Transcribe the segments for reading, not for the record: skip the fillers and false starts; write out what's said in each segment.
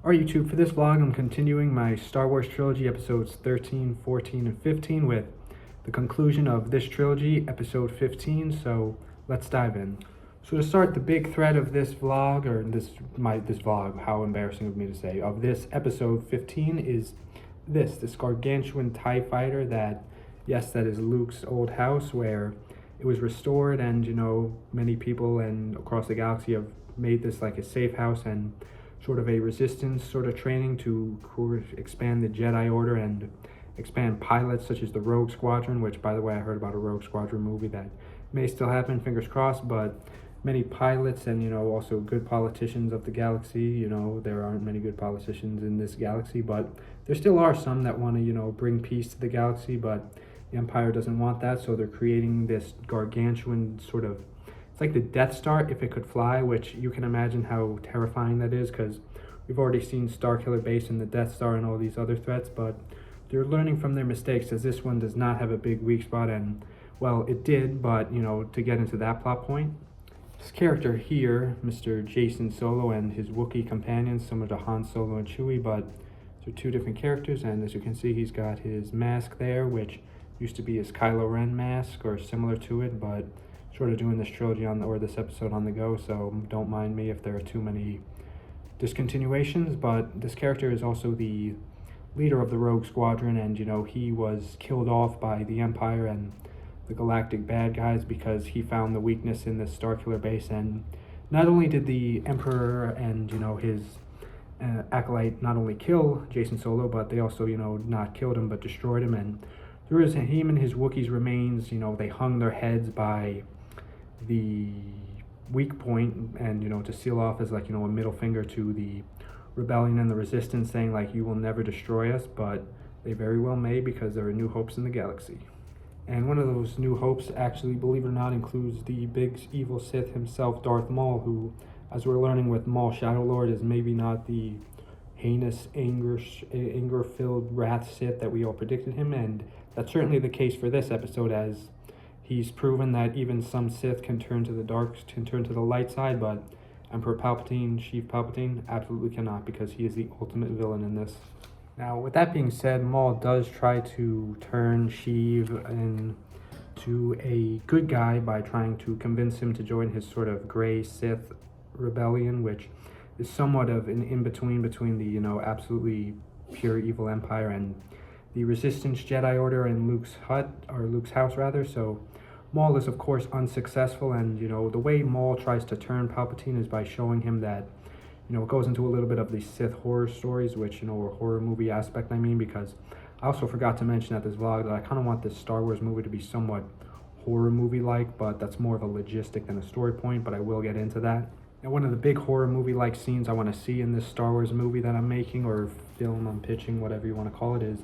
Alright YouTube, for this vlog I'm continuing my Star Wars trilogy episodes 13, 14, and 15 with the conclusion of this trilogy, episode 15, so let's dive in. So to start, the big thread of this vlog, or this vlog, how embarrassing of me to say, of this episode 15 is this gargantuan TIE fighter that, yes, that is Luke's old house where it was restored, and many people and across the galaxy have made this like a safe house and sort of a resistance sort of training to expand the Jedi Order and expand pilots such as the Rogue Squadron, which, by the way, I heard about a Rogue Squadron movie that may still happen, fingers crossed, but many pilots and, also good politicians of the galaxy. There aren't many good politicians in this galaxy, but there still are some that want to, bring peace to the galaxy, but the Empire doesn't want that, so they're creating this gargantuan sort of, it's like the Death Star if it could fly, which you can imagine how terrifying that is, because we've already seen Starkiller Base and the Death Star and all these other threats, but they're learning from their mistakes, as this one does not have a big weak spot, and, well, it did, but, to get into that plot point, this character here, Mr. Jason Solo, and his Wookiee companions, similar to Han Solo and Chewie, but they're two different characters, and as you can see, he's got his mask there, which used to be his Kylo Ren mask, or similar to it, but sort of doing this trilogy or this episode on the go, so don't mind me if there are too many discontinuations, but this character is also the leader of the Rogue Squadron, and he was killed off by the Empire and the galactic bad guys because he found the weakness in this Starkiller Base, and not only did the Emperor and his acolyte not only kill Jason Solo, but they also not killed him but destroyed him, and through him and his Wookiees remains, they hung their heads by the weak point, and to seal off as like a middle finger to the rebellion and the resistance, saying like, you will never destroy us, but they very well may, because there are new hopes in the galaxy. And one of those new hopes, actually, believe it or not, includes the big evil Sith himself, Darth Maul, who, as we're learning with Maul Shadow Lord, is maybe not the heinous anger-filled wrath Sith that we all predicted him, and that's certainly the case for this episode, as he's proven that even some Sith can turn to the light side, but Emperor Palpatine, Sheev Palpatine, absolutely cannot, because he is the ultimate villain in this. Now, with that being said, Maul does try to turn Sheev into a good guy by trying to convince him to join his sort of gray Sith rebellion, which is somewhat of an in-between between the, absolutely pure evil Empire and the Resistance Jedi Order in Luke's house rather. So Maul is, of course, unsuccessful, and, the way Maul tries to turn Palpatine is by showing him that, it goes into a little bit of the Sith horror stories, which, or horror movie aspect, I mean, because I also forgot to mention at this vlog that I kind of want this Star Wars movie to be somewhat horror movie-like, but that's more of a logistic than a story point, but I will get into that. Now, one of the big horror movie-like scenes I want to see in this Star Wars movie that I'm making, or film I'm pitching, whatever you want to call it, is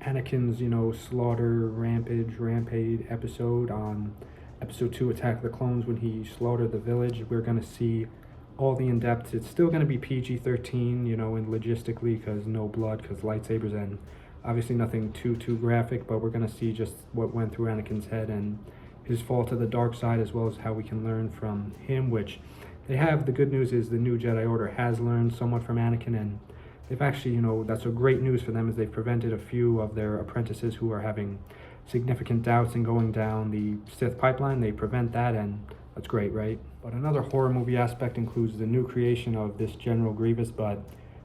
Anakin's, slaughter, rampage episode on episode 2, Attack of the Clones, when he slaughtered the village. We're going to see all the in-depth. It's still going to be PG-13, and logistically, because no blood, because lightsabers, and obviously nothing too graphic, but we're going to see just what went through Anakin's head and his fall to the dark side, as well as how we can learn from him, which they have. The good news is the new Jedi Order has learned somewhat from Anakin, and they've actually, that's a great news for them, as they've prevented a few of their apprentices who are having significant doubts in going down the Sith pipeline. They prevent that, and that's great, right? But another horror movie aspect includes the new creation of this General Grievous, but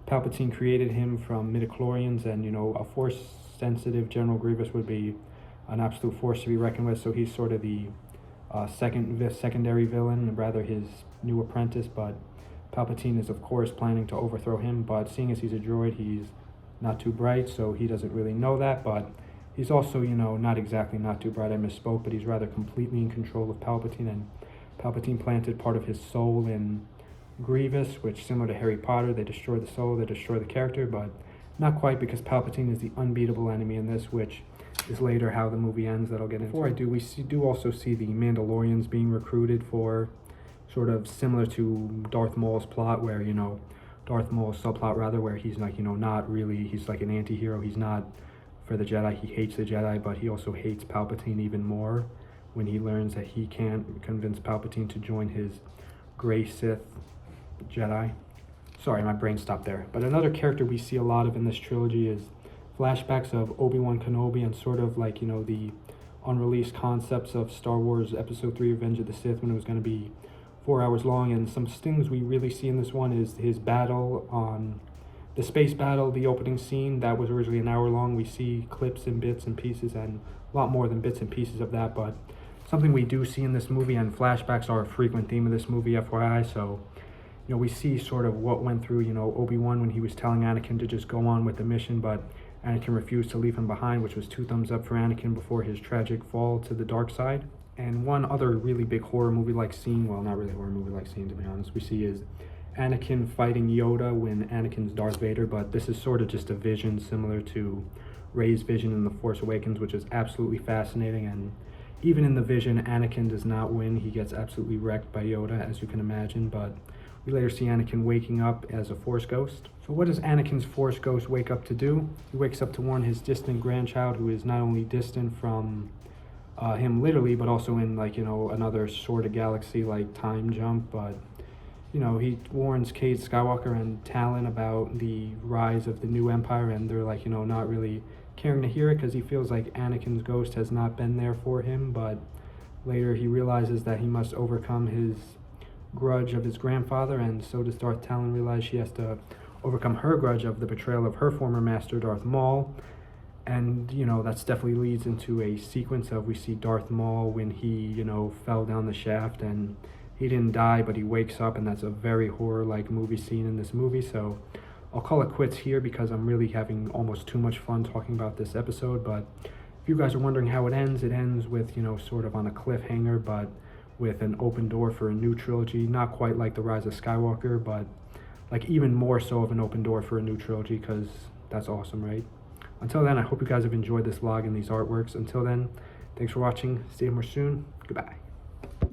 Palpatine created him from midichlorians, and, a force-sensitive General Grievous would be an absolute force to be reckoned with, so he's sort of the secondary villain, rather his new apprentice, but Palpatine is, of course, planning to overthrow him, but seeing as he's a droid, he's not too bright, so he doesn't really know that, but he's also, not exactly not too bright, I misspoke, but he's rather completely in control of Palpatine, and Palpatine planted part of his soul in Grievous, which, similar to Harry Potter, they destroy the soul, they destroy the character, but not quite, because Palpatine is the unbeatable enemy in this, which is later how the movie ends, that I'll get into. Before I do, we do also see the Mandalorians being recruited for sort of similar to Darth Maul's plot, where, Darth Maul's subplot rather, where he's like, not really, he's like an anti-hero, he's not for the Jedi, he hates the Jedi, but he also hates Palpatine even more when he learns that he can't convince Palpatine to join his gray Sith Jedi. Sorry, my brain stopped there. But another character we see a lot of in this trilogy is flashbacks of Obi-Wan Kenobi and sort of like, the unreleased concepts of Star Wars Episode 3 Revenge of the Sith when it was going to be 4 hours long. And some things we really see in this one is his battle on the space battle, the opening scene that was originally an hour long. We see clips and bits and pieces, and a lot more than bits and pieces of that, but something we do see in this movie, and flashbacks are a frequent theme of this movie, FYI. So we see sort of what went through, Obi-Wan when he was telling Anakin to just go on with the mission, but Anakin refused to leave him behind, which was 2 thumbs up for Anakin before his tragic fall to the dark side. And one other really big horror movie-like scene, well, not really horror movie-like scene to be honest, we see is Anakin fighting Yoda when Anakin's Darth Vader, but this is sort of just a vision similar to Rey's vision in The Force Awakens, which is absolutely fascinating. And even in the vision, Anakin does not win. He gets absolutely wrecked by Yoda, as you can imagine, but we later see Anakin waking up as a Force ghost. So what does Anakin's Force ghost wake up to do? He wakes up to warn his distant grandchild, who is not only distant from him literally, but also in another sort of galaxy like time jump. But he warns Kate Skywalker and Talon about the rise of the new Empire, and they're not really caring to hear it because he feels like Anakin's ghost has not been there for him. But later he realizes that he must overcome his grudge of his grandfather, and so does Darth Talon realize she has to overcome her grudge of the betrayal of her former master, Darth Maul. And that's definitely leads into a sequence of, we see Darth Maul when he fell down the shaft, and he didn't die, but he wakes up, and that's a very horror-like movie scene in this movie. So I'll call it quits here because I'm really having almost too much fun talking about this episode. But if you guys are wondering how it ends with, sort of on a cliffhanger, but with an open door for a new trilogy. Not quite like The Rise of Skywalker, but even more so of an open door for a new trilogy, because that's awesome, right? Until then, I hope you guys have enjoyed this vlog and these artworks. Until then, thanks for watching. See you more soon. Goodbye.